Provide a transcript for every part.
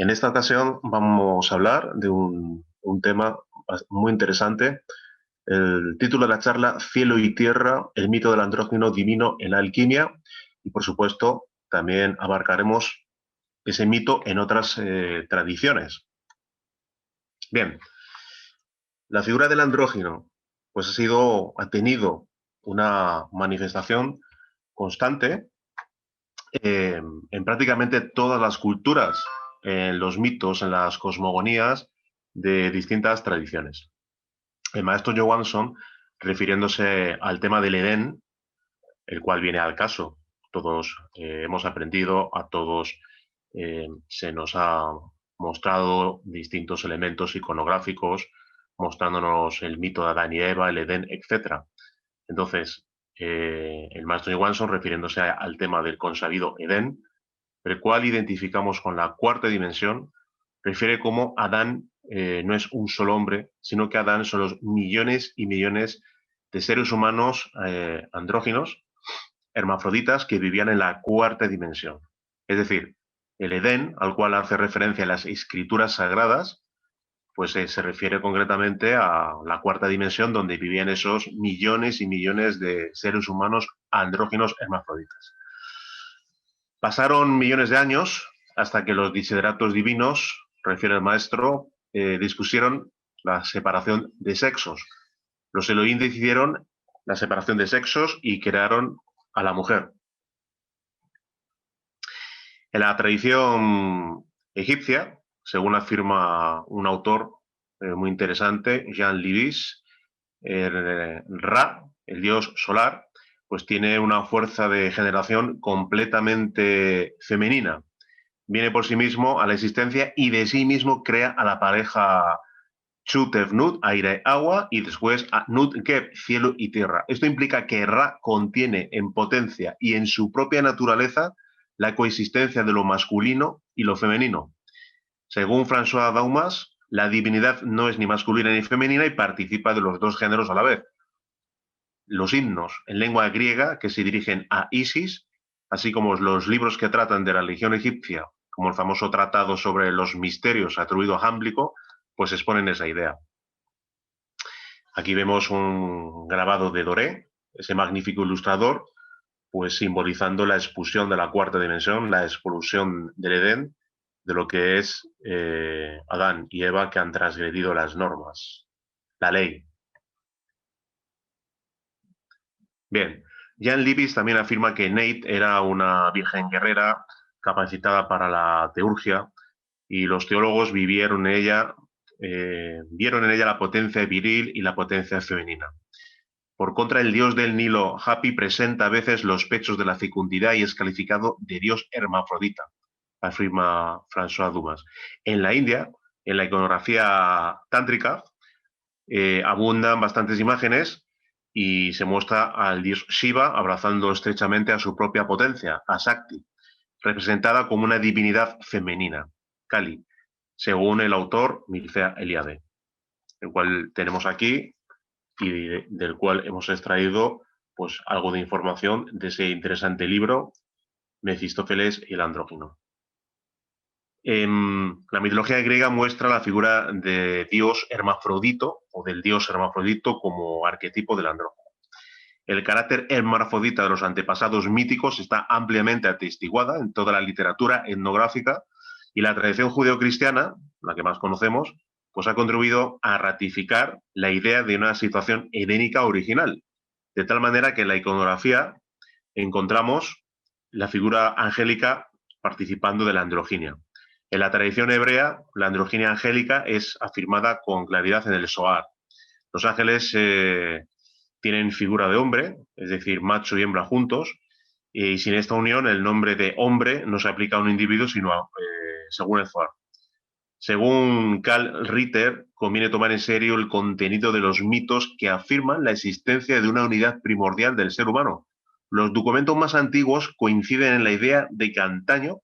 En esta ocasión vamos a hablar de un tema muy interesante. El título de la charla, Cielo y Tierra, el mito del andrógino divino en la alquimia. Y por supuesto, también abarcaremos ese mito en otras tradiciones. Bien, la figura del andrógino pues ha tenido una manifestación constante en prácticamente todas las culturas, en los mitos, en las cosmogonías de distintas tradiciones. El maestro Johansson, refiriéndose al tema del Edén, el cual viene al caso, todos hemos aprendido, a todos se nos ha mostrado distintos elementos iconográficos, mostrándonos el mito de Adán y Eva, el Edén, etc. Entonces, el maestro Johansson, refiriéndose al tema del consabido Edén, el cual identificamos con la cuarta dimensión, refiere cómo Adán no es un solo hombre, sino que Adán son los millones y millones de seres humanos andróginos, hermafroditas, que vivían en la cuarta dimensión. Es decir, el Edén, al cual hace referencia las escrituras sagradas, pues se refiere concretamente a la cuarta dimensión, donde vivían esos millones y millones de seres humanos andróginos hermafroditas. Pasaron millones de años hasta que los desideratos divinos, refiere el maestro, dispusieron la separación de sexos. Los Elohim decidieron la separación de sexos y crearon a la mujer. En la tradición egipcia, según afirma un autor muy interesante, Jean Libis, Ra, el dios solar, pues tiene una fuerza de generación completamente femenina. Viene por sí mismo a la existencia y de sí mismo crea a la pareja Chu-Tef-Nut, aire-agua, y después a Nut-Kep, cielo y tierra. Esto implica que Ra contiene en potencia y en su propia naturaleza la coexistencia de lo masculino y lo femenino. Según François Daumas, la divinidad no es ni masculina ni femenina y participa de los dos géneros a la vez. Los himnos en lengua griega que se dirigen a Isis, así como los libros que tratan de la religión egipcia, como el famoso tratado sobre los misterios atribuido a Jámblico, pues exponen esa idea. Aquí vemos un grabado de Doré, ese magnífico ilustrador, pues simbolizando la expulsión de la cuarta dimensión, la expulsión del Edén, de lo que es Adán y Eva, que han transgredido las normas, la ley. Bien, Jan Libis también afirma que Neit era una virgen guerrera capacitada para la teurgia y los teólogos vieron en ella la potencia viril y la potencia femenina. Por contra, el dios del Nilo, Hapi, presenta a veces los pechos de la fecundidad y es calificado de dios hermafrodita, afirma François Dumas. En la India, en la iconografía tántrica, abundan bastantes imágenes y se muestra al dios Shiva abrazando estrechamente a su propia potencia, a Shakti, representada como una divinidad femenina, Kali, según el autor Mircea Eliade, el cual tenemos aquí y del cual hemos extraído pues, algo de información de ese interesante libro, Mefistófeles y el andrógino. La mitología griega muestra la figura de dios hermafrodito o del dios hermafrodito como arquetipo del andrógino. El carácter hermafrodita de los antepasados míticos está ampliamente atestiguada en toda la literatura etnográfica y la tradición judeocristiana, la que más conocemos, pues ha contribuido a ratificar la idea de una situación edénica original, de tal manera que en la iconografía encontramos la figura angélica participando de la androginia. En la tradición hebrea, la androginia angélica es afirmada con claridad en el Zohar. Los ángeles tienen figura de hombre, es decir, macho y hembra juntos, y sin esta unión el nombre de hombre no se aplica a un individuo, sino según el Zohar. Según Karl Ritter, conviene tomar en serio el contenido de los mitos que afirman la existencia de una unidad primordial del ser humano. Los documentos más antiguos coinciden en la idea de que antaño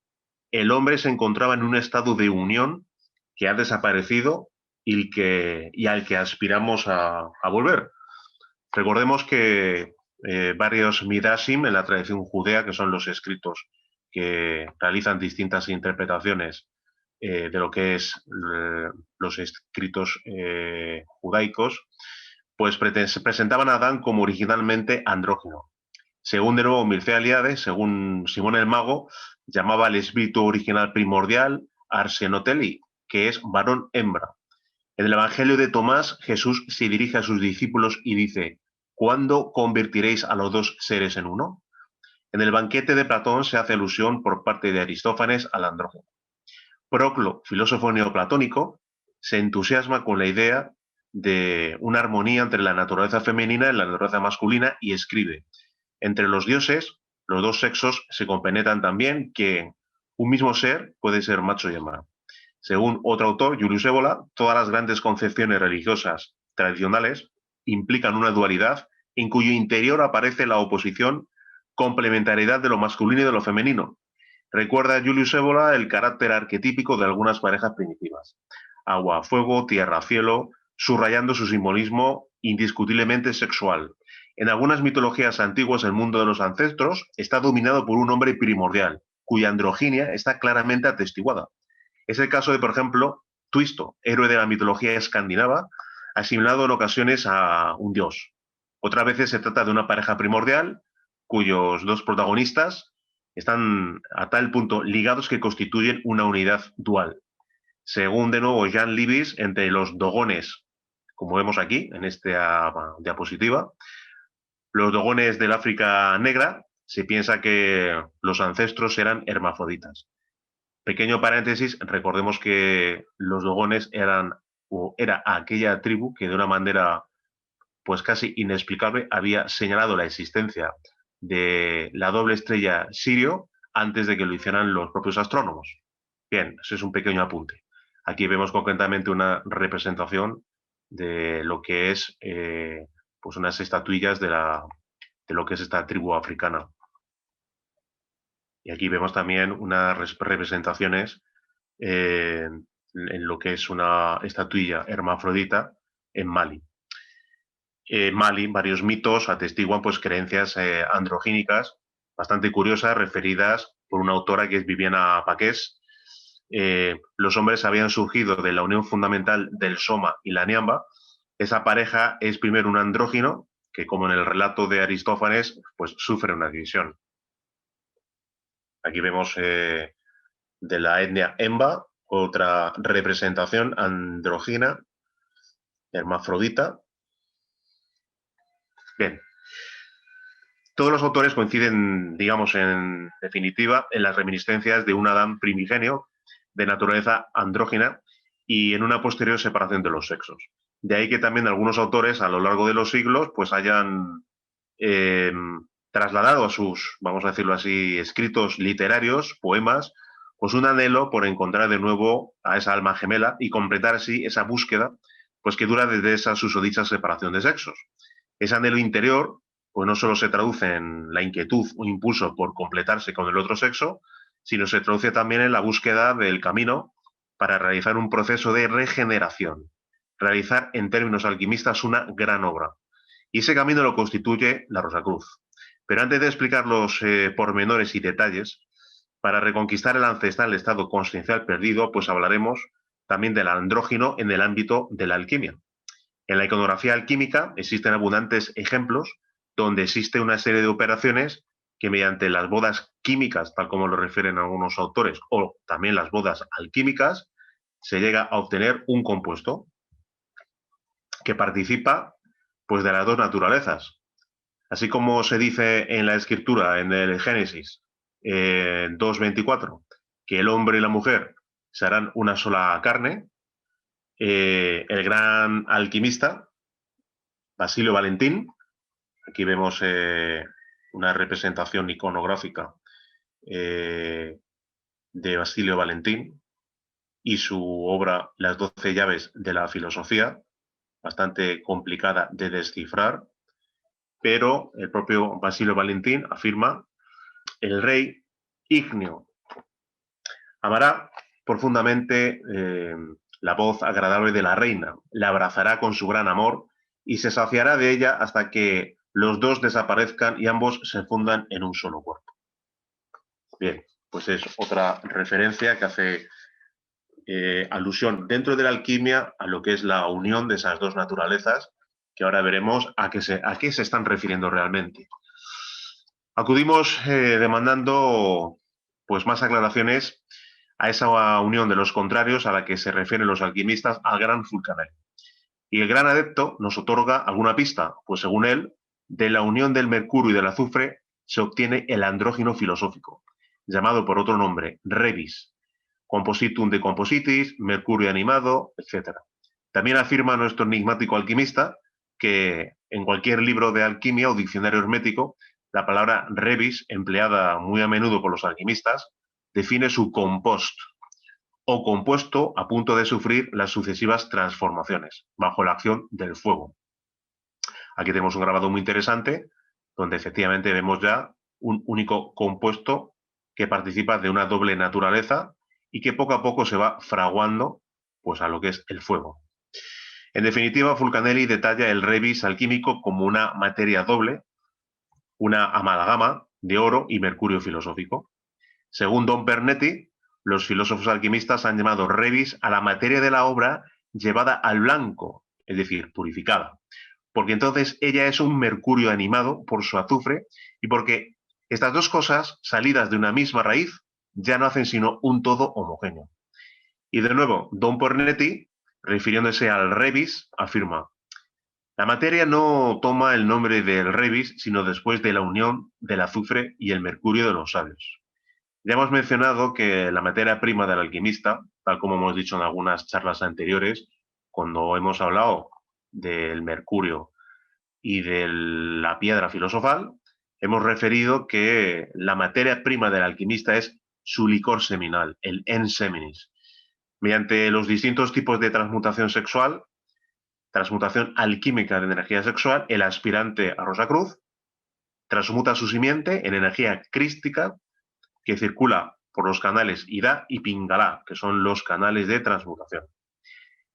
el hombre se encontraba en un estado de unión que ha desaparecido y al que aspiramos a volver. Recordemos que varios Midrashim en la tradición judea, que son los escritos que realizan distintas interpretaciones de lo que es los escritos judaicos, pues se presentaban a Adán como originalmente andrógino. Según de nuevo Mircea Eliade, según Simón el Mago, llamaba al espíritu original primordial Arsenoteli, que es varón-hembra. En el Evangelio de Tomás, Jesús se dirige a sus discípulos y dice: ¿cuándo convertiréis a los dos seres en uno? En el banquete de Platón se hace alusión por parte de Aristófanes al andrógeno. Proclo, filósofo neoplatónico, se entusiasma con la idea de una armonía entre la naturaleza femenina y la naturaleza masculina y escribe: entre los dioses, los dos sexos se compenetran también, que un mismo ser puede ser macho y hembra. Según otro autor, Julius Evola, todas las grandes concepciones religiosas tradicionales implican una dualidad en cuyo interior aparece la oposición, complementariedad de lo masculino y de lo femenino. Recuerda a Julius Evola el carácter arquetípico de algunas parejas primitivas: agua, fuego, tierra, cielo, subrayando su simbolismo indiscutiblemente sexual. En algunas mitologías antiguas, el mundo de los ancestros está dominado por un hombre primordial, cuya androginia está claramente atestiguada. Es el caso de, por ejemplo, Twisto, héroe de la mitología escandinava, asimilado en ocasiones a un dios. Otras veces se trata de una pareja primordial cuyos dos protagonistas están a tal punto ligados que constituyen una unidad dual. Según de nuevo Jan Libis, entre los dogones, como vemos aquí en esta diapositiva, los dogones del África negra, se piensa que los ancestros eran hermafroditas. Pequeño paréntesis, recordemos que los dogones era aquella tribu que de una manera pues casi inexplicable había señalado la existencia de la doble estrella Sirio antes de que lo hicieran los propios astrónomos. Bien, ese es un pequeño apunte. Aquí vemos concretamente una representación de lo que es pues unas estatuillas de lo que es esta tribu africana. Y aquí vemos también unas representaciones en lo que es una estatuilla hermafrodita en Mali. En Mali, varios mitos atestiguan pues, creencias androgínicas bastante curiosas referidas por una autora que es Viviana Paqués. Los hombres habían surgido de la unión fundamental del Soma y la Niamba. Esa pareja es primero un andrógino que, como en el relato de Aristófanes, pues sufre una división. Aquí vemos de la etnia Emba otra representación andrógina, hermafrodita. Bien. Todos los autores coinciden, digamos, en definitiva, en las reminiscencias de un Adán primigenio de naturaleza andrógina y en una posterior separación de los sexos. De ahí que también algunos autores a lo largo de los siglos pues hayan trasladado a sus, vamos a decirlo así, escritos literarios, poemas, pues un anhelo por encontrar de nuevo a esa alma gemela y completar así esa búsqueda pues que dura desde esa susodicha separación de sexos. Ese anhelo interior pues no solo se traduce en la inquietud o impulso por completarse con el otro sexo, sino se traduce también en la búsqueda del camino para realizar un proceso de regeneración, realizar en términos alquimistas una gran obra. Y ese camino lo constituye la Rosacruz. Pero antes de explicar los pormenores y detalles, para reconquistar el ancestral estado consciencial perdido, pues hablaremos también del andrógino en el ámbito de la alquimia. En la iconografía alquímica existen abundantes ejemplos donde existe una serie de operaciones que mediante las bodas químicas, tal como lo refieren algunos autores, o también las bodas alquímicas, se llega a obtener un compuesto que participa pues, de las dos naturalezas. Así como se dice en la escritura, en el Génesis 2.24, que el hombre y la mujer serán una sola carne, el gran alquimista, Basilio Valentín, aquí vemos una representación iconográfica de Basilio Valentín y su obra Las 12 llaves de la filosofía, bastante complicada de descifrar, pero el propio Basilio Valentín afirma: el rey ígneo amará profundamente la voz agradable de la reina, la abrazará con su gran amor y se saciará de ella hasta que los dos desaparezcan y ambos se fundan en un solo cuerpo. Bien, pues es otra referencia que hace alusión dentro de la alquimia a lo que es la unión de esas dos naturalezas, que ahora veremos a qué se están refiriendo realmente. Acudimos demandando pues, más aclaraciones a esa unión de los contrarios a la que se refieren los alquimistas al gran Fulcanelli. Y el gran adepto nos otorga alguna pista, pues según él, de la unión del mercurio y del azufre se obtiene el andrógeno filosófico, llamado por otro nombre rebis, compositum de compositis, mercurio animado, etc. También afirma nuestro enigmático alquimista que en cualquier libro de alquimia o diccionario hermético, la palabra rebis, empleada muy a menudo por los alquimistas, define su compost, o compuesto a punto de sufrir las sucesivas transformaciones, bajo la acción del fuego. Aquí tenemos un grabado muy interesante, donde efectivamente vemos ya un único compuesto que participa de una doble naturaleza y que poco a poco se va fraguando pues, a lo que es el fuego. En definitiva, Fulcanelli detalla el rebis alquímico como una materia doble, una amalgama de oro y mercurio filosófico. Según Don Pernetti, los filósofos alquimistas han llamado rebis a la materia de la obra llevada al blanco, es decir, purificada, porque entonces ella es un mercurio animado por su azufre y porque estas dos cosas, salidas de una misma raíz, ya no hacen sino un todo homogéneo. Y de nuevo, Don Pernetti, refiriéndose al rebis, afirma: la materia no toma el nombre del rebis, sino después de la unión del azufre y el mercurio de los sabios. Ya hemos mencionado que la materia prima del alquimista, tal como hemos dicho en algunas charlas anteriores, cuando hemos hablado del mercurio y de la piedra filosofal, hemos referido que la materia prima del alquimista es su licor seminal, el ens seminis. Mediante los distintos tipos de transmutación sexual, transmutación alquímica de energía sexual, el aspirante a Rosacruz transmuta su simiente en energía crística que circula por los canales Ida y Pingala, que son los canales de transmutación.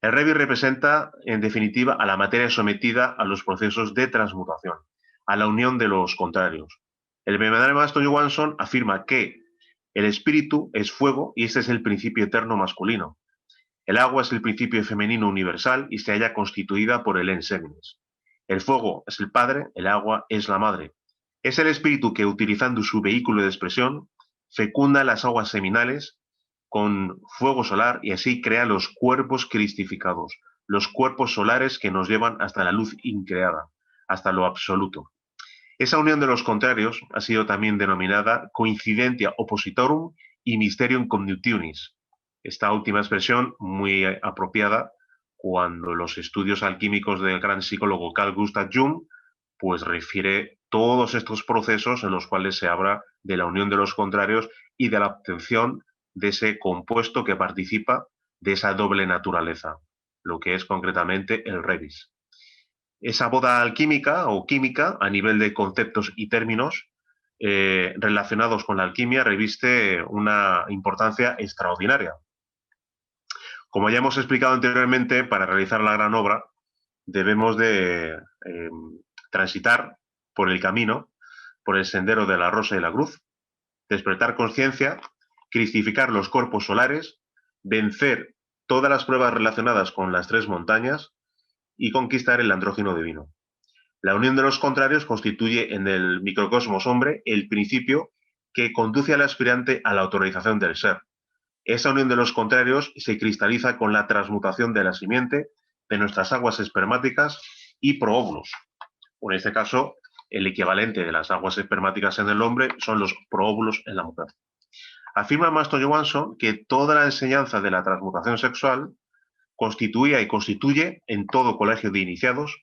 El rebis representa, en definitiva, a la materia sometida a los procesos de transmutación, a la unión de los contrarios. El verdadero maestro Johansson afirma que el espíritu es fuego y este es el principio eterno masculino. El agua es el principio femenino universal y se halla constituida por el ens seminis. El fuego es el padre, el agua es la madre. Es el espíritu que, utilizando su vehículo de expresión, fecunda las aguas seminales con fuego solar y así crea los cuerpos cristificados, los cuerpos solares que nos llevan hasta la luz increada, hasta lo absoluto. Esa unión de los contrarios ha sido también denominada coincidentia oppositorum y mysterium conjunctionis. Esta última expresión muy apropiada cuando los estudios alquímicos del gran psicólogo Carl Gustav Jung pues refiere todos estos procesos en los cuales se habla de la unión de los contrarios y de la obtención de ese compuesto que participa de esa doble naturaleza, lo que es concretamente el rebis. Esa boda alquímica o química, a nivel de conceptos y términos relacionados con la alquimia, reviste una importancia extraordinaria. Como ya hemos explicado anteriormente, para realizar la gran obra debemos de transitar por el camino, por el sendero de la rosa y la cruz, despertar conciencia, cristificar los cuerpos solares, vencer todas las pruebas relacionadas con las tres montañas y conquistar el andrógeno divino. La unión de los contrarios constituye en el microcosmos hombre el principio que conduce al aspirante a la autorización del ser. Esa unión de los contrarios se cristaliza con la transmutación de la simiente de nuestras aguas espermáticas y proóvulos. En este caso, el equivalente de las aguas espermáticas en el hombre son los proóvulos en la mujer. Afirma el maestro Johansson que toda la enseñanza de la transmutación sexual constituía y constituye en todo colegio de iniciados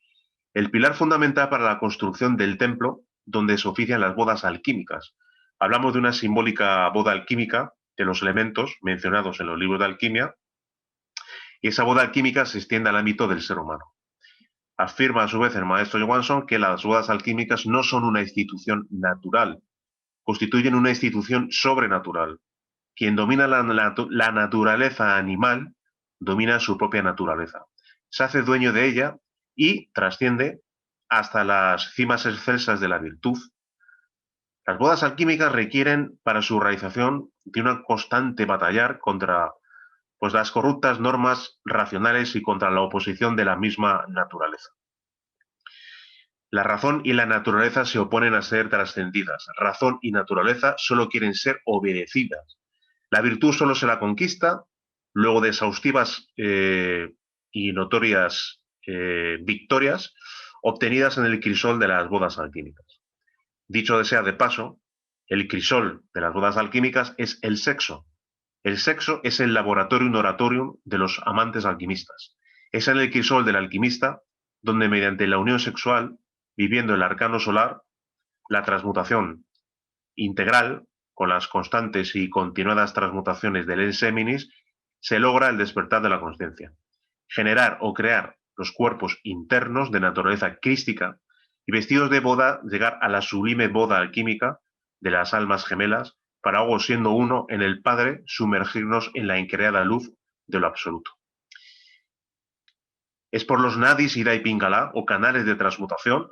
el pilar fundamental para la construcción del templo donde se ofician las bodas alquímicas. Hablamos de una simbólica boda alquímica de los elementos mencionados en los libros de alquimia, y esa boda alquímica se extiende al ámbito del ser humano. Afirma a su vez el maestro Johansson que las bodas alquímicas no son una institución natural, constituyen una institución sobrenatural. Quien domina la naturaleza animal domina su propia naturaleza, se hace dueño de ella y trasciende hasta las cimas excelsas de la virtud. Las bodas alquímicas requieren para su realización de una constante batallar contra pues las corruptas normas racionales y contra la oposición de la misma naturaleza. La razón y la naturaleza se oponen a ser trascendidas. Razón y naturaleza solo quieren ser obedecidas. La virtud solo se la conquista luego de exhaustivas y notorias victorias obtenidas en el crisol de las bodas alquímicas. Dicho sea de paso, el crisol de las bodas alquímicas es el sexo. El sexo es el laboratorium oratorium de los amantes alquimistas. Es en el crisol del alquimista donde mediante la unión sexual, viviendo el arcano solar, la transmutación integral, con las constantes y continuadas transmutaciones del ens seminis, se logra el despertar de la consciencia. Generar o crear los cuerpos internos de naturaleza crística y vestidos de boda llegar a la sublime boda alquímica de las almas gemelas para luego siendo uno en el Padre sumergirnos en la increada luz de lo absoluto. Es por los nadis, ida y pingala o canales de transmutación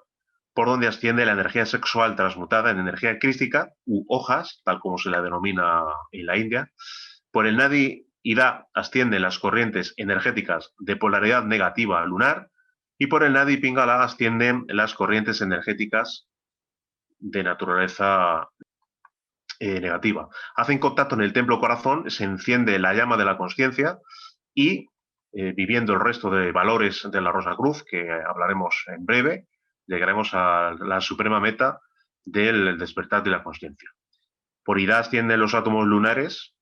por donde asciende la energía sexual transmutada en energía crística u hojas, tal como se la denomina en la India. Por el nadi ida ascienden las corrientes energéticas de polaridad negativa lunar y por el nadi pingala ascienden las corrientes energéticas de naturaleza negativa. Hacen contacto en el templo corazón, se enciende la llama de la conciencia y, viviendo el resto de valores de la Rosa Cruz, que hablaremos en breve, llegaremos a la suprema meta del despertar de la conciencia. Por Ida ascienden los átomos lunares,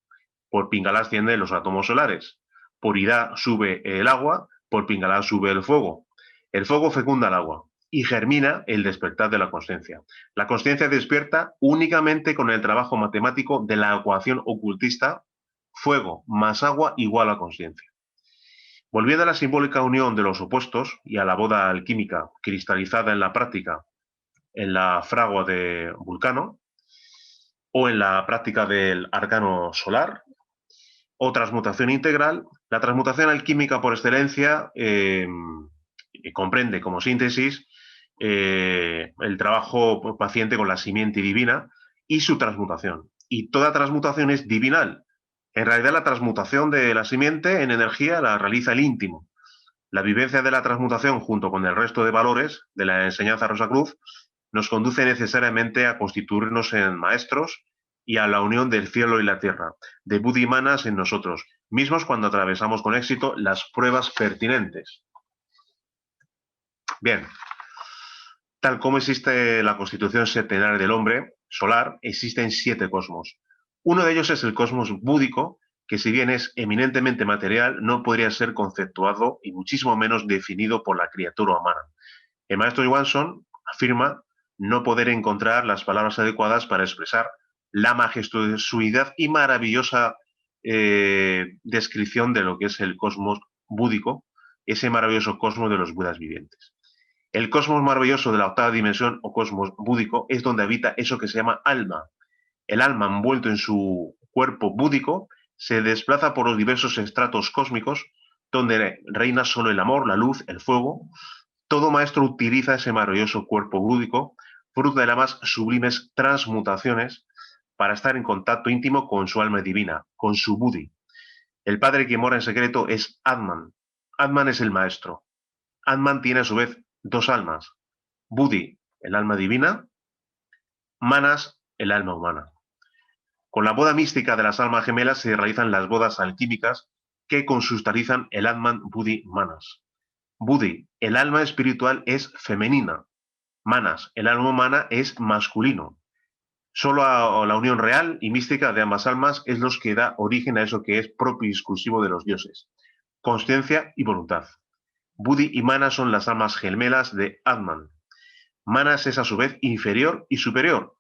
por Pingala ascienden los átomos solares. Por Ida sube el agua, por Pingala sube el fuego. El fuego fecunda el agua y germina el despertar de la conciencia. La conciencia despierta únicamente con el trabajo matemático de la ecuación ocultista fuego más agua igual a conciencia. Volviendo a la simbólica unión de los opuestos y a la boda alquímica cristalizada en la práctica en la fragua de Vulcano o en la práctica del arcano solar o transmutación integral, la transmutación alquímica por excelencia comprende como síntesis el trabajo paciente con la simiente divina y su transmutación. Y toda transmutación es divinal. En realidad la transmutación de la simiente en energía la realiza el íntimo. La vivencia de la transmutación junto con el resto de valores de la enseñanza Rosacruz nos conduce necesariamente a constituirnos en maestros y a la unión del cielo y la tierra, de Buddhimanas en nosotros, mismos cuando atravesamos con éxito las pruebas pertinentes. Bien, tal como existe la constitución septenaria del hombre solar, existen 7 cosmos. Uno de ellos es el cosmos búdico, que si bien es eminentemente material, no podría ser conceptuado y muchísimo menos definido por la criatura humana. El maestro Johansson afirma no poder encontrar las palabras adecuadas para expresar la majestuosidad y maravillosa descripción de lo que es el cosmos búdico, ese maravilloso cosmos de los Budas vivientes. El cosmos maravilloso de la octava dimensión o cosmos búdico es donde habita eso que se llama alma. El alma, envuelto en su cuerpo búdico, se desplaza por los diversos estratos cósmicos donde reina solo el amor, la luz, el fuego. Todo maestro utiliza ese maravilloso cuerpo búdico, fruto de las más sublimes transmutaciones, para estar en contacto íntimo con su alma divina, con su Buddhi. El padre que mora en secreto es Atman. Atman es el maestro. Atman tiene a su vez 2 almas. Buddhi, el alma divina, Manas, el alma humana. Con la boda mística de las almas gemelas se realizan las bodas alquímicas que consustarizan el Atman Buddhi Manas. Buddhi, el alma espiritual, es femenina. Manas, el alma humana, es masculino. Solo a la unión real y mística de ambas almas es lo que da origen a eso que es propio y exclusivo de los dioses: consciencia y voluntad. Buddhi y Manas son las almas gemelas de Atman. Manas es a su vez inferior y superior.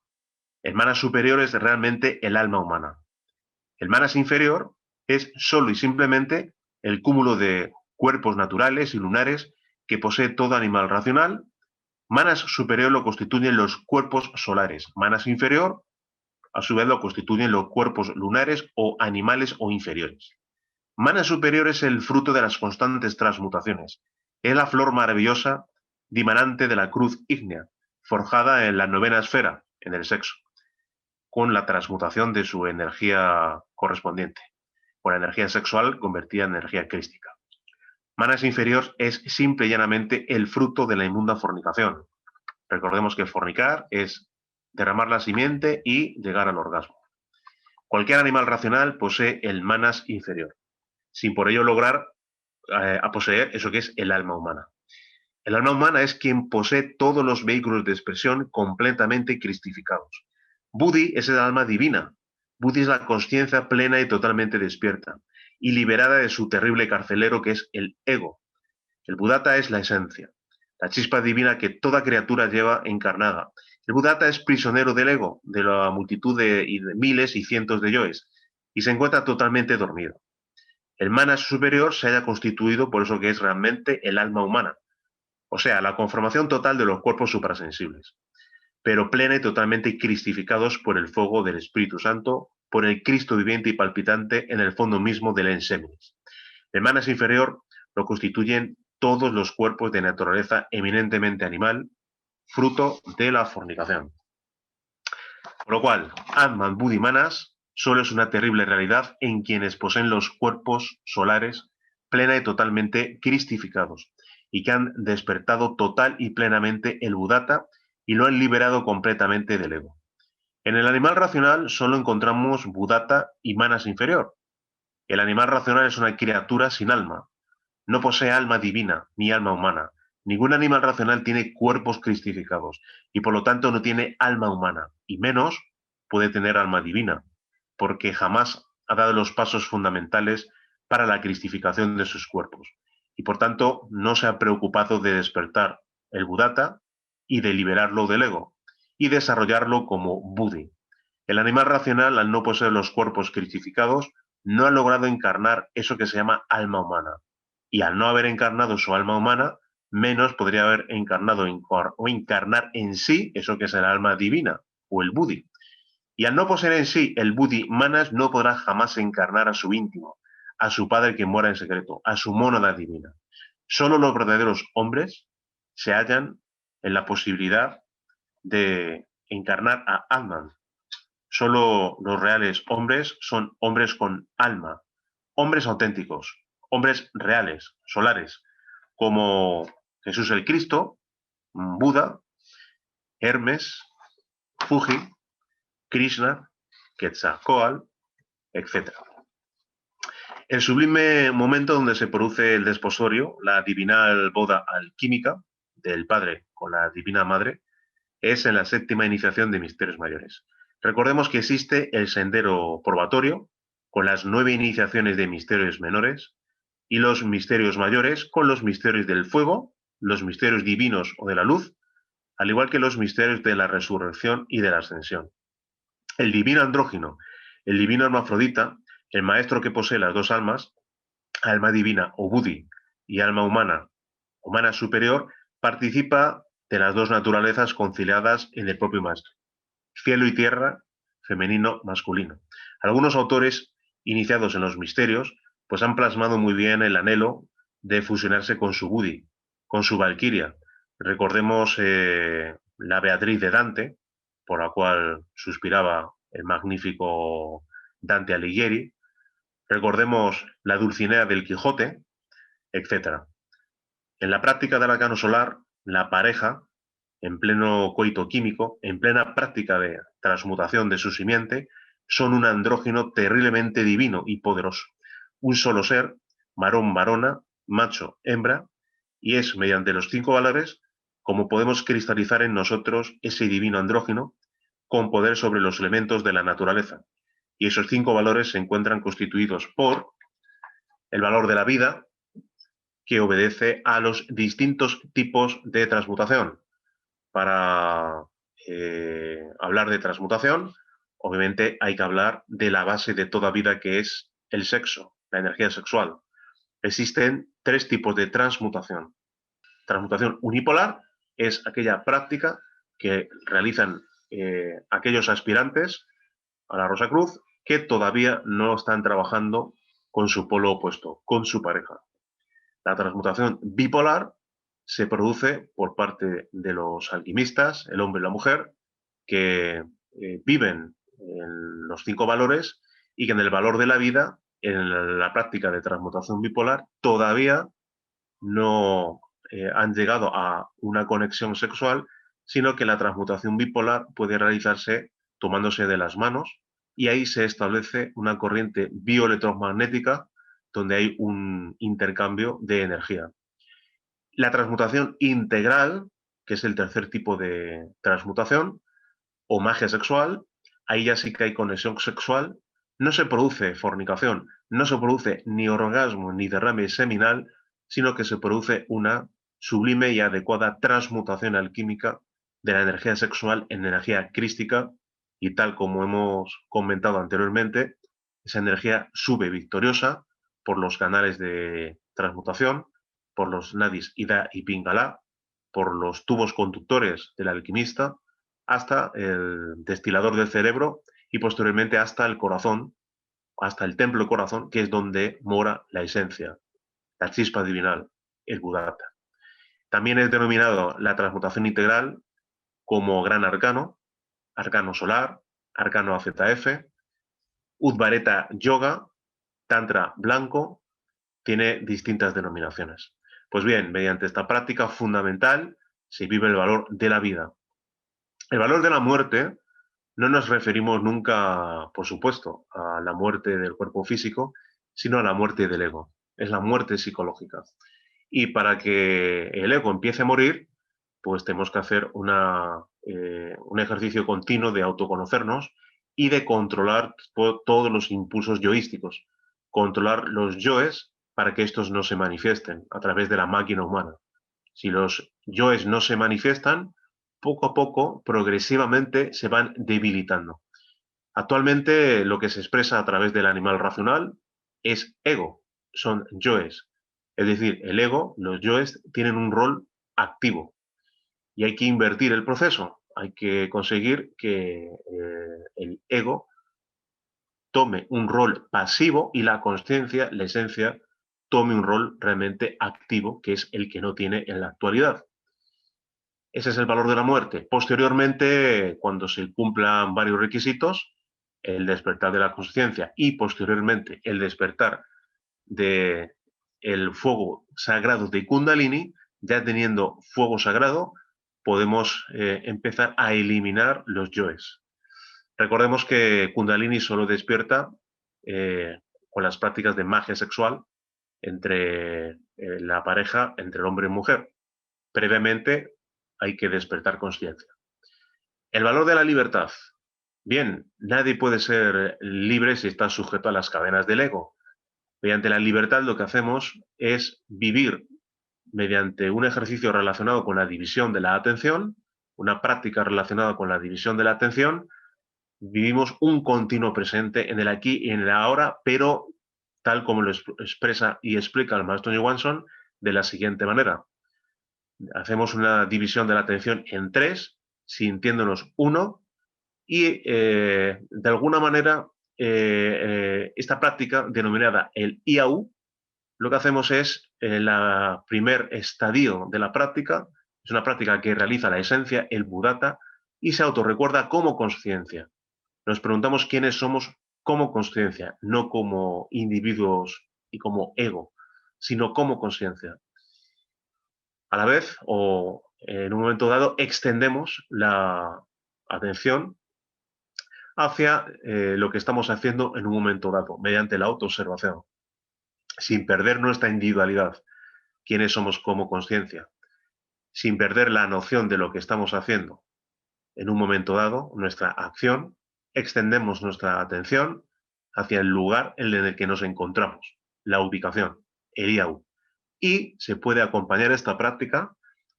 El Manas superior es realmente el alma humana. El Manas inferior es solo y simplemente el cúmulo de cuerpos naturales y lunares que posee todo animal racional. Manas superior lo constituyen los cuerpos solares. Manas inferior, a su vez, lo constituyen los cuerpos lunares o animales o inferiores. Manas superior es el fruto de las constantes transmutaciones. Es la flor maravillosa dimanante de la cruz ígnea, forjada en la 9ª esfera, en el sexo, con la transmutación de su energía correspondiente. con la energía sexual convertida en energía crística. Manas inferior es simple y llanamente el fruto de la inmunda fornicación. Recordemos que fornicar es derramar la simiente y llegar al orgasmo. Cualquier animal racional posee el manas inferior, sin por ello lograr a poseer eso que es el alma humana. El alma humana es quien posee todos los vehículos de expresión completamente cristificados. Buddhi es el alma divina. Buddhi es la conciencia plena y totalmente despierta y liberada de su terrible carcelero que es el ego. El Buddhata es la esencia, la chispa divina que toda criatura lleva encarnada. El Buddhata es prisionero del ego, de la multitud de miles y cientos de yoes, y se encuentra totalmente dormido. El manas superior se haya constituido por eso que es realmente el alma humana, o sea, la conformación total de los cuerpos suprasensibles, pero plena y totalmente cristificados por el fuego del Espíritu Santo, por el Cristo viviente y palpitante en el fondo mismo del Enseminis. El manas inferior lo constituyen todos los cuerpos de naturaleza eminentemente animal, fruto de la fornicación. Por lo cual, Atman, Buddhi, Manas solo es una terrible realidad en quienes poseen los cuerpos solares plena y totalmente cristificados y que han despertado total y plenamente el Buddhata y lo han liberado completamente del ego. En el animal racional solo encontramos Buddhata y Manas inferior. El animal racional es una criatura sin alma. No posee alma divina ni alma humana. Ningún animal racional tiene cuerpos cristificados y por lo tanto no tiene alma humana y menos puede tener alma divina, porque jamás ha dado los pasos fundamentales para la cristificación de sus cuerpos y por tanto no se ha preocupado de despertar el Buddhata y de liberarlo del ego y desarrollarlo como Buddhi. El animal racional, al no poseer los cuerpos cristificados, no ha logrado encarnar eso que se llama alma humana. Y al no haber encarnado su alma humana, menos podría haber encarnado o encarnar en sí eso que es el alma divina o el Buddhi. Y al no poseer en sí el Buddhi, Manas no podrá jamás encarnar a su íntimo, a su padre que mora en secreto, a su mónada divina. Solo los verdaderos hombres se hallan en la posibilidad de encarnar a Atman. Solo los reales hombres son hombres con alma, hombres auténticos, hombres reales, solares, como Jesús el Cristo, Buda, Hermes, Fuji, Krishna, Quetzalcóatl, etc. El sublime momento donde se produce el desposorio, la divinal boda alquímica del Padre con la Divina Madre, es en la séptima iniciación de misterios mayores. Recordemos que existe el sendero probatorio, con las 9 iniciaciones de misterios menores, y los misterios mayores, con los misterios del fuego, los misterios divinos o de la luz, al igual que los misterios de la resurrección y de la ascensión. El divino andrógino, el divino hermafrodita, el maestro que posee las dos almas, alma divina o Buddhi y alma humana, humana superior, participa de las dos naturalezas conciliadas en el propio maestro. Cielo y tierra, femenino, masculino. Algunos autores iniciados en los misterios pues han plasmado muy bien el anhelo de fusionarse con su Buddhi, con su Valquiria. Recordemos la Beatriz de Dante, por la cual suspiraba el magnífico Dante Alighieri. Recordemos la Dulcinea del Quijote, etc. En la práctica del arcano solar, la pareja, en pleno coito químico, en plena práctica de transmutación de su simiente, son un andrógino terriblemente divino y poderoso. Un solo ser, varón, varona, macho, hembra, y es mediante los 5 valores como podemos cristalizar en nosotros ese divino andrógino con poder sobre los elementos de la naturaleza. Y esos 5 valores se encuentran constituidos por el valor de la vida, que obedece a los distintos tipos de transmutación. Para hablar de transmutación, obviamente hay que hablar de la base de toda vida, que es el sexo, la energía sexual. Existen 3 tipos de transmutación. Transmutación unipolar es aquella práctica que realizan aquellos aspirantes a la Rosa Cruz que todavía no están trabajando con su polo opuesto, con su pareja. La transmutación bipolar se produce por parte de los alquimistas, el hombre y la mujer, que viven en los 5 valores y que en el valor de la vida en la práctica de transmutación bipolar todavía no han llegado a una conexión sexual, sino que la transmutación bipolar puede realizarse tomándose de las manos y ahí se establece una corriente bioelectromagnética donde hay un intercambio de energía. La transmutación integral, que es el tercer tipo de transmutación, o magia sexual, ahí ya sí que hay conexión sexual, no se produce fornicación, no se produce ni orgasmo ni derrame seminal, sino que se produce una sublime y adecuada transmutación alquímica de la energía sexual en energía crística y tal como hemos comentado anteriormente, esa energía sube victoriosa por los canales de transmutación, por los nadis Ida y Pingala, por los tubos conductores del alquimista, hasta el destilador del cerebro y posteriormente hasta el corazón, hasta el templo corazón, que es donde mora la esencia, la chispa divinal, el Buddhata. También es denominado la transmutación integral como gran arcano, arcano solar, arcano AZF, Udvareta Yoga, Tantra blanco, tiene distintas denominaciones. Pues bien, mediante esta práctica fundamental se vive el valor de la vida. El valor de la muerte no nos referimos nunca, por supuesto, a la muerte del cuerpo físico, sino a la muerte del ego. Es la muerte psicológica. Y para que el ego empiece a morir, pues tenemos que hacer un ejercicio continuo de autoconocernos y de controlar todos los impulsos yoísticos, controlar los yoes para que estos no se manifiesten a través de la máquina humana. Si los yoes no se manifiestan, poco a poco, progresivamente, se van debilitando. Actualmente lo que se expresa a través del animal racional es ego, son yoes. Es decir, el ego, los yoes, tienen un rol activo y hay que invertir el proceso. Hay que conseguir que el ego tome un rol pasivo y la conciencia, la esencia, tome un rol realmente activo, que es el que no tiene en la actualidad. Ese es el valor de la muerte. Posteriormente, cuando se cumplan varios requisitos, el despertar de la conciencia y posteriormente el despertar del fuego sagrado de Kundalini, ya teniendo fuego sagrado, podemos empezar a eliminar los yoes. Recordemos que Kundalini solo despierta con las prácticas de magia sexual entre la pareja, entre el hombre y mujer. Previamente hay que despertar conciencia. El valor de la libertad. Bien, nadie puede ser libre si está sujeto a las cadenas del ego. Mediante la libertad lo que hacemos es vivir mediante un ejercicio relacionado con la división de la atención, una práctica relacionada con la división de la atención, vivimos un continuo presente en el aquí y en el ahora, pero tal como lo expresa y explica el maestro Johansson, de la siguiente manera. Hacemos una división de la atención en tres, sintiéndonos uno, y de alguna manera esta práctica denominada el IAU, lo que hacemos es el primer estadio de la práctica, es una práctica que realiza la esencia, el Buddhata, y se autorrecuerda como conciencia. Nos preguntamos quiénes somos como conciencia, no como individuos y como ego, sino como conciencia. A la vez, o en un momento dado, extendemos la atención hacia lo que estamos haciendo en un momento dado, mediante la autoobservación, sin perder nuestra individualidad, quiénes somos como conciencia, sin perder la noción de lo que estamos haciendo en un momento dado, nuestra acción, extendemos nuestra atención hacia el lugar en el que nos encontramos, la ubicación, el IAU. Y se puede acompañar esta práctica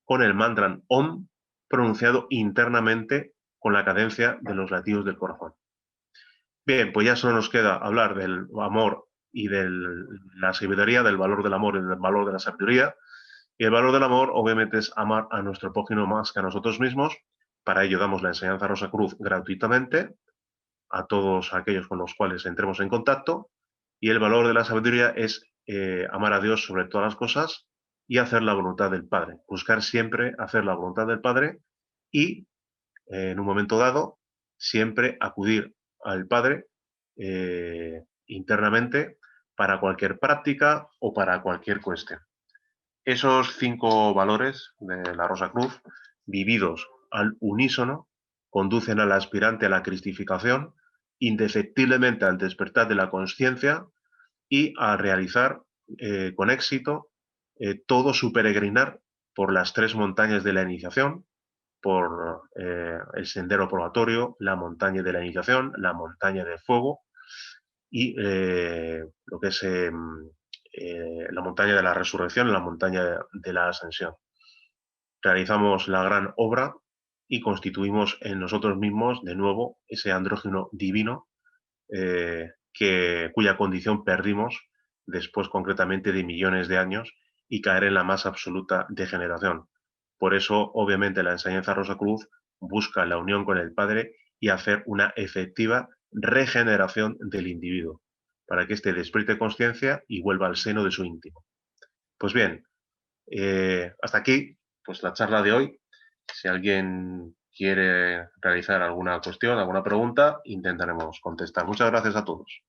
con el mantra OM pronunciado internamente con la cadencia de los latidos del corazón. Bien, pues ya solo nos queda hablar del amor y de la sabiduría, del valor del amor y del valor de la sabiduría. Y el valor del amor, obviamente, es amar a nuestro prójimo más que a nosotros mismos. Para ello damos la enseñanza Rosa Cruz gratuitamente a todos aquellos con los cuales entremos en contacto. Y el valor de la sabiduría es amar a Dios sobre todas las cosas y hacer la voluntad del Padre. Buscar siempre hacer la voluntad del Padre y, en un momento dado, siempre acudir al Padre internamente para cualquier práctica o para cualquier cuestión. Esos 5 valores de la Rosacruz, vividos al unísono, conducen al aspirante a la cristificación, indefectiblemente al despertar de la conciencia y a realizar con éxito todo su peregrinar por las 3 montañas de la iniciación, por el sendero probatorio, la montaña de la iniciación, la montaña de fuego y lo que es la montaña de la resurrección, la montaña de la ascensión. Realizamos la gran obra y constituimos en nosotros mismos de nuevo ese andrógino divino cuya condición perdimos después concretamente de millones de años y caer en la más absoluta degeneración. Por eso, obviamente, la enseñanza Rosacruz busca la unión con el Padre y hacer una efectiva regeneración del individuo, para que éste despierte conciencia y vuelva al seno de su íntimo. Pues bien, hasta aquí pues la charla de hoy. Si alguien quiere realizar alguna cuestión, alguna pregunta, intentaremos contestar. Muchas gracias a todos.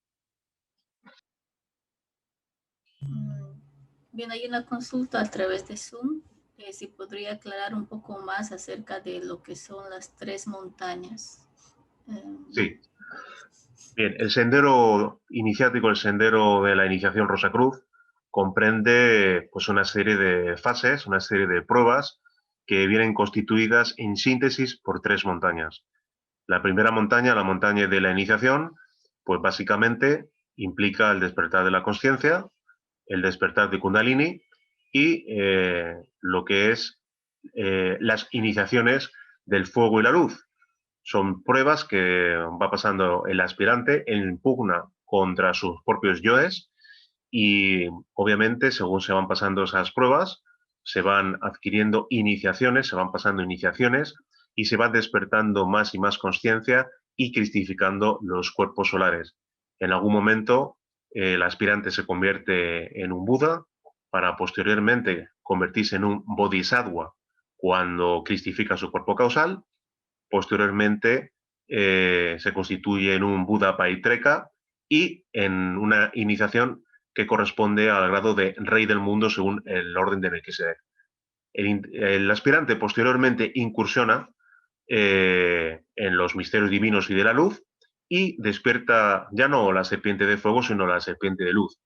Bien, hay una consulta a través de Zoom. Si podría aclarar un poco más acerca de lo que son las 3 montañas. Sí. Bien, el sendero iniciático, el sendero de la iniciación Rosacruz, comprende pues, una serie de fases, una serie de pruebas que vienen constituidas en síntesis por 3 montañas. La primera montaña, la montaña de la iniciación, pues básicamente implica el despertar de la conciencia, el despertar de Kundalini y lo que es las iniciaciones del fuego y la luz. Son pruebas que va pasando el aspirante en pugna contra sus propios yoes y obviamente según se van pasando esas pruebas se van adquiriendo iniciaciones, se van pasando iniciaciones y se va despertando más y más conciencia y cristificando los cuerpos solares. En algún momento el aspirante se convierte en un Buda para posteriormente convertirse en un Bodhisattva cuando cristifica su cuerpo causal. Posteriormente se constituye en un Buda Paitreka y en una iniciación que corresponde al grado de rey del mundo según el orden de Melquisedec. El aspirante posteriormente incursiona en los misterios divinos y de la luz y despierta ya no la serpiente de fuego, sino la serpiente de luz.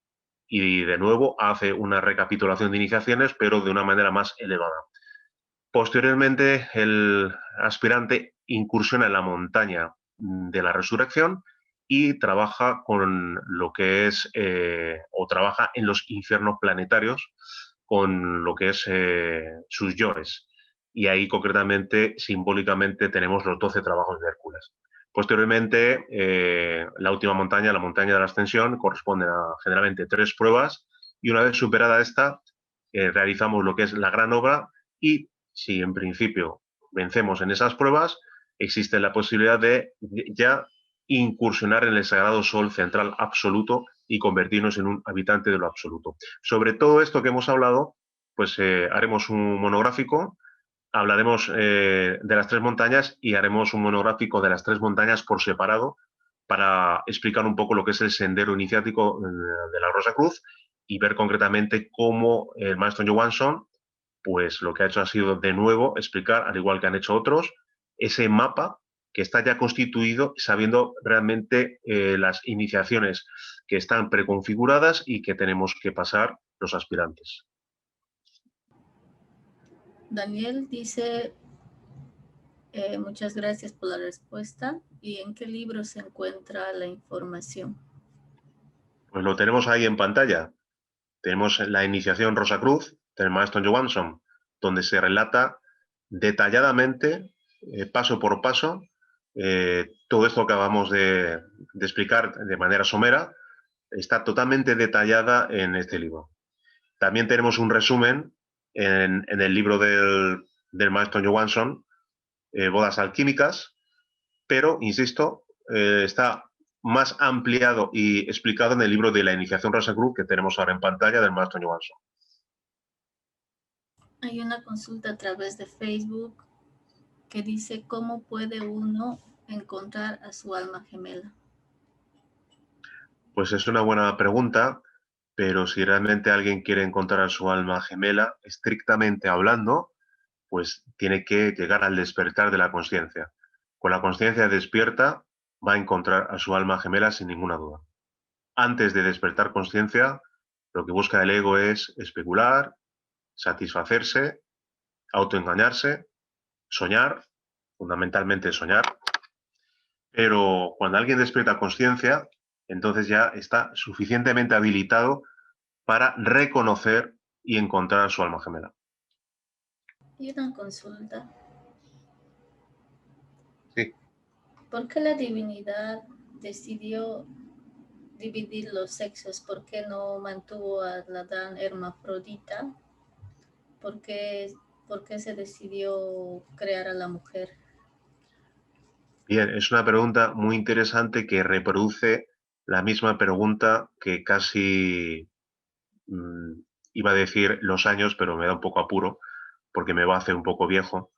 Y de nuevo hace una recapitulación de iniciaciones, pero de una manera más elevada. Posteriormente, el aspirante incursiona en la montaña de la resurrección y trabaja con lo que es, o trabaja en los infiernos planetarios con lo que es sus yoes. Y ahí concretamente, simbólicamente, tenemos los 12 trabajos de Hércules. Posteriormente, la última montaña, la montaña de la ascensión, corresponde a generalmente 3 pruebas y una vez superada esta, realizamos lo que es la gran obra y si en principio vencemos en esas pruebas, existe la posibilidad de ya incursionar en el sagrado sol central absoluto y convertirnos en un habitante de lo absoluto. Sobre todo esto que hemos hablado, pues haremos un monográfico, hablaremos de las 3 montañas y haremos un monográfico de las 3 montañas por separado para explicar un poco lo que es el sendero iniciático de la Rosacruz y ver concretamente cómo el maestro Johansson pues lo que ha hecho ha sido de nuevo explicar, al igual que han hecho otros, ese mapa que está ya constituido sabiendo realmente las iniciaciones que están preconfiguradas y que tenemos que pasar los aspirantes. Daniel dice, muchas gracias por la respuesta. ¿Y en qué libro se encuentra la información? Pues lo tenemos ahí en pantalla. Tenemos la iniciación Rosacruz del maestro Johansson, donde se relata detalladamente, paso por paso, todo esto que acabamos de explicar de manera somera, está totalmente detallada en este libro. También tenemos un resumen en el libro del maestro Johansson, Bodas Alquímicas, pero, insisto, está más ampliado y explicado en el libro de la iniciación Rosacruz que tenemos ahora en pantalla del maestro Johansson. Hay una consulta a través de Facebook que dice, ¿cómo puede uno encontrar a su alma gemela? Pues es una buena pregunta pero si realmente alguien quiere encontrar su alma gemela, estrictamente hablando, pues tiene que llegar al despertar de la conciencia. Con la conciencia despierta, va a encontrar a su alma gemela sin ninguna duda. Antes de despertar conciencia, lo que busca el ego es especular, satisfacerse, autoengañarse, soñar, fundamentalmente soñar, pero cuando alguien despierta conciencia, entonces ya está suficientemente habilitado para reconocer y encontrar su alma gemela. Y una consulta. Sí. ¿Por qué la divinidad decidió dividir los sexos? ¿Por qué no mantuvo a Adán hermafrodita? ¿Por qué se decidió crear a la mujer? Bien, es una pregunta muy interesante que reproduce la misma pregunta que casi iba a decir los años, pero me da un poco apuro porque me va a hacer un poco viejo.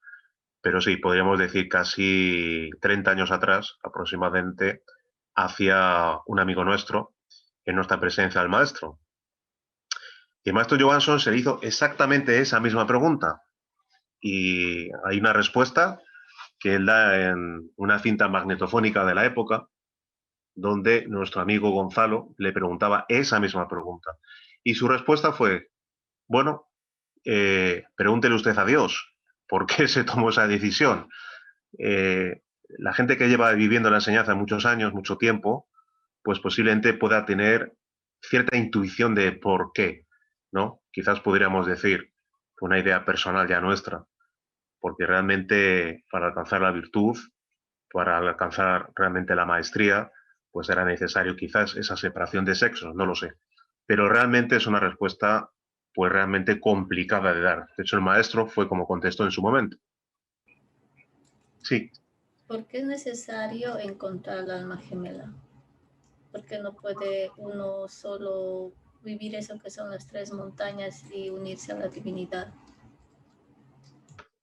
Pero sí, podríamos decir casi 30 años atrás, aproximadamente, hacia un amigo nuestro, en nuestra presencia al maestro. Y el maestro Johansson se le hizo exactamente esa misma pregunta. Y hay una respuesta que él da en una cinta magnetofónica de la época, donde nuestro amigo Gonzalo le preguntaba esa misma pregunta. Y su respuesta fue, bueno, pregúntele usted a Dios, ¿por qué se tomó esa decisión? La gente que lleva viviendo la enseñanza muchos años, mucho tiempo, pues posiblemente pueda tener cierta intuición de por qué, ¿no? Quizás podríamos decir una idea personal ya nuestra, porque realmente para alcanzar la virtud, para alcanzar realmente la maestría, pues era necesario quizás esa separación de sexos, no lo sé. Pero realmente es una respuesta pues realmente complicada de dar. De hecho, el maestro fue como contestó en su momento. Sí. ¿Por qué es necesario encontrar el alma gemela? ¿Por qué no puede uno solo vivir eso que son las tres montañas y unirse a la divinidad?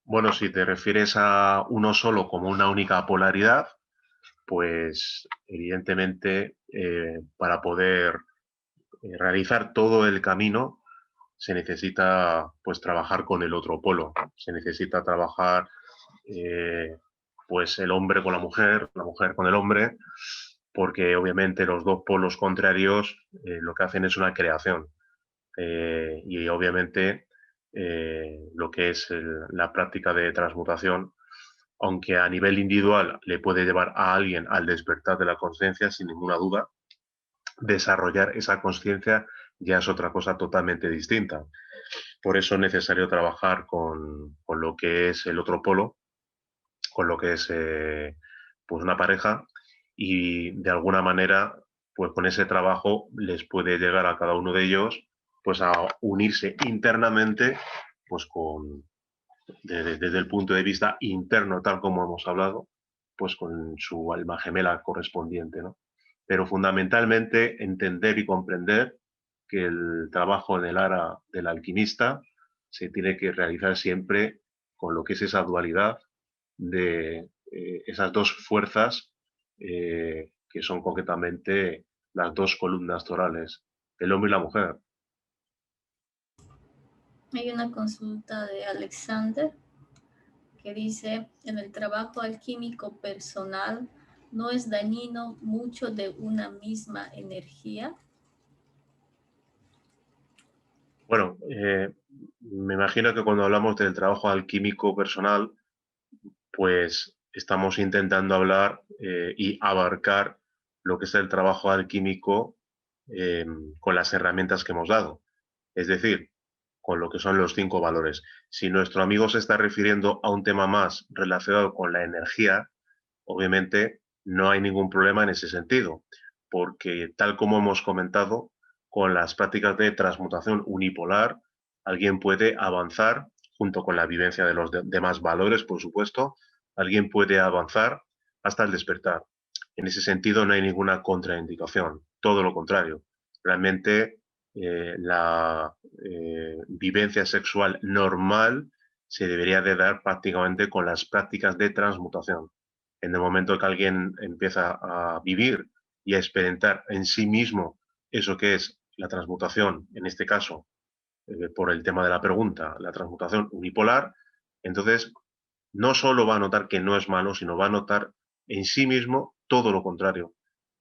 Bueno, si te refieres a uno solo como una única polaridad, pues evidentemente para poder realizar todo el camino se necesita pues trabajar con el otro polo, se necesita trabajar pues el hombre con la mujer con el hombre, porque obviamente los dos polos contrarios lo que hacen es una creación y obviamente lo que es la práctica de transmutación, aunque a nivel individual le puede llevar a alguien al despertar de la conciencia, sin ninguna duda, desarrollar esa conciencia ya es otra cosa totalmente distinta. Por eso es necesario trabajar con lo que es el otro polo, con lo que es pues una pareja y de alguna manera pues con ese trabajo les puede llegar a cada uno de ellos pues a unirse internamente pues con desde el punto de vista interno tal como hemos hablado pues con su alma gemela correspondiente, ¿no? Pero fundamentalmente entender y comprender que el trabajo en el ara del alquimista se tiene que realizar siempre con lo que es esa dualidad de esas dos fuerzas que son concretamente las dos columnas torales, el hombre y la mujer. Hay una consulta de Alexander que dice, en el trabajo alquímico personal, ¿no es dañino mucho de una misma energía? Bueno, me imagino que cuando hablamos del trabajo alquímico personal, pues estamos intentando hablar y abarcar lo que es el trabajo alquímico eh, con las herramientas que hemos dado. Es decir, con lo que son los 5 valores. Si nuestro amigo se está refiriendo a un tema más relacionado con la energía, obviamente no hay ningún problema en ese sentido, porque tal como hemos comentado, con las prácticas de transmutación unipolar, alguien puede avanzar junto con la vivencia de los demás valores, por supuesto, alguien puede avanzar hasta el despertar. En ese sentido no hay ninguna contraindicación, todo lo contrario. Realmente la vivencia sexual normal se debería de dar prácticamente con las prácticas de transmutación. En el momento que alguien empieza a vivir y a experimentar en sí mismo eso que es la transmutación, en este caso, por el tema de la pregunta, la transmutación unipolar, entonces no solo va a notar que no es malo, sino va a notar en sí mismo todo lo contrario,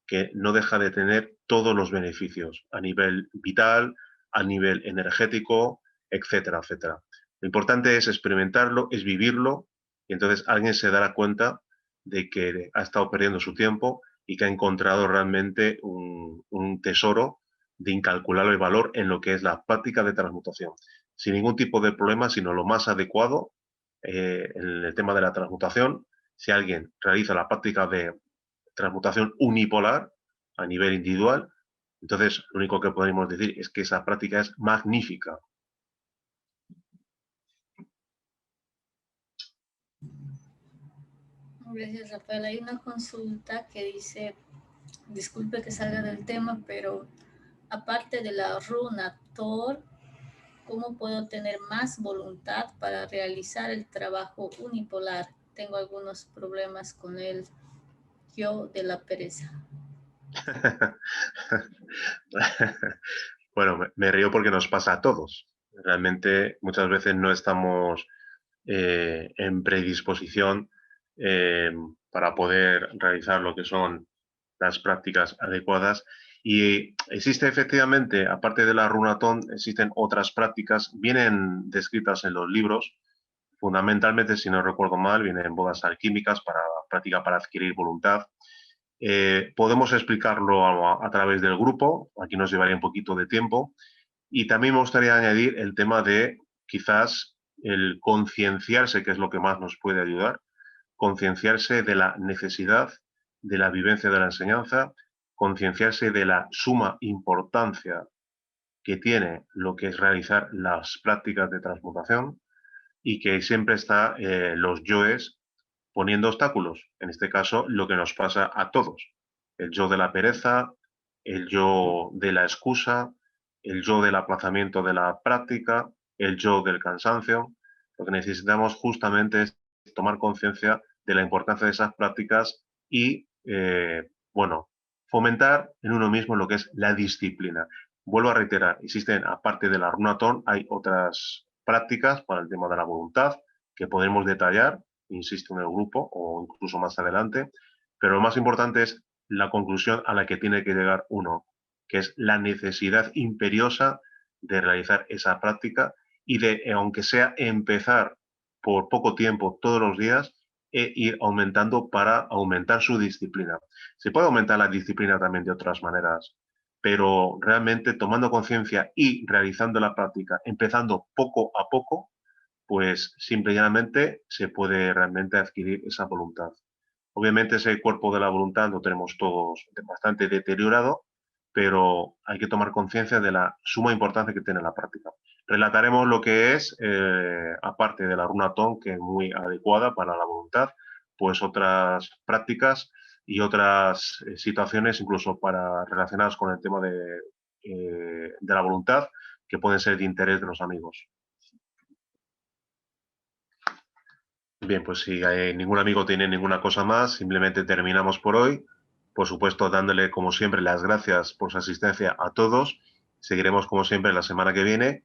que no deja de tener todos los beneficios a nivel vital, a nivel energético, etcétera, etcétera. Lo importante es experimentarlo, es vivirlo, y entonces alguien se dará cuenta de que ha estado perdiendo su tiempo y que ha encontrado realmente un tesoro de incalculable valor en lo que es la práctica de transmutación, sin ningún tipo de problema, sino lo más adecuado en el tema de la transmutación. Si alguien realiza la práctica de transmutación unipolar a nivel individual, entonces lo único que podemos decir es que esa práctica es magnífica. Gracias, Rafael. Hay una consulta que dice, disculpe que salga del tema, pero aparte de la runa Thor, ¿cómo puedo tener más voluntad para realizar el trabajo unipolar? Tengo algunos problemas con el yo de la pereza. Bueno, me río porque nos pasa a todos. Realmente muchas veces no estamos en predisposición eh, para poder realizar lo que son las prácticas adecuadas. Y existe efectivamente, aparte de la runatón, existen otras prácticas, vienen descritas en los libros, fundamentalmente, si no recuerdo mal, vienen bodas alquímicas para práctica para adquirir voluntad. Podemos explicarlo a través del grupo, aquí nos llevaría un poquito de tiempo, y también me gustaría añadir el tema de quizás el concienciarse, que es lo que más nos puede ayudar, concienciarse de la necesidad de la vivencia de la enseñanza, concienciarse de la suma importancia que tiene lo que es realizar las prácticas de transmutación y que siempre está los yoes poniendo obstáculos. En este caso, lo que nos pasa a todos. El yo de la pereza, el yo de la excusa, el yo del aplazamiento de la práctica, el yo del cansancio. Lo que necesitamos justamente es tomar conciencia de la importancia de esas prácticas y, bueno, fomentar en uno mismo lo que es la disciplina. Vuelvo a reiterar, existen, aparte de la runatón, hay otras prácticas para el tema de la voluntad que podemos detallar, insisto, en el grupo o incluso más adelante, pero lo más importante es la conclusión a la que tiene que llegar uno, que es la necesidad imperiosa de realizar esa práctica y de, aunque sea empezar por poco tiempo todos los días, e ir aumentando para aumentar su disciplina. Se puede aumentar la disciplina también de otras maneras, pero realmente tomando conciencia y realizando la práctica, empezando poco a poco, pues simple y llanamente se puede realmente adquirir esa voluntad. Obviamente ese cuerpo de la voluntad lo tenemos todos bastante deteriorado, pero hay que tomar conciencia de la suma importancia que tiene la práctica. Relataremos lo que es, aparte de la runatón, que es muy adecuada para la voluntad, pues otras prácticas y otras situaciones, incluso para relacionadas con el tema de la voluntad, que pueden ser de interés de los amigos. Bien, pues si ningún amigo tiene ninguna cosa más, simplemente terminamos por hoy. Por supuesto, dándole, como siempre, las gracias por su asistencia a todos. Seguiremos, como siempre, la semana que viene.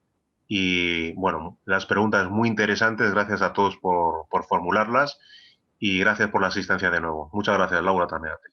Y, bueno, las preguntas muy interesantes. Gracias a todos por formularlas. Y gracias por la asistencia de nuevo. Muchas gracias, Laura, también a ti.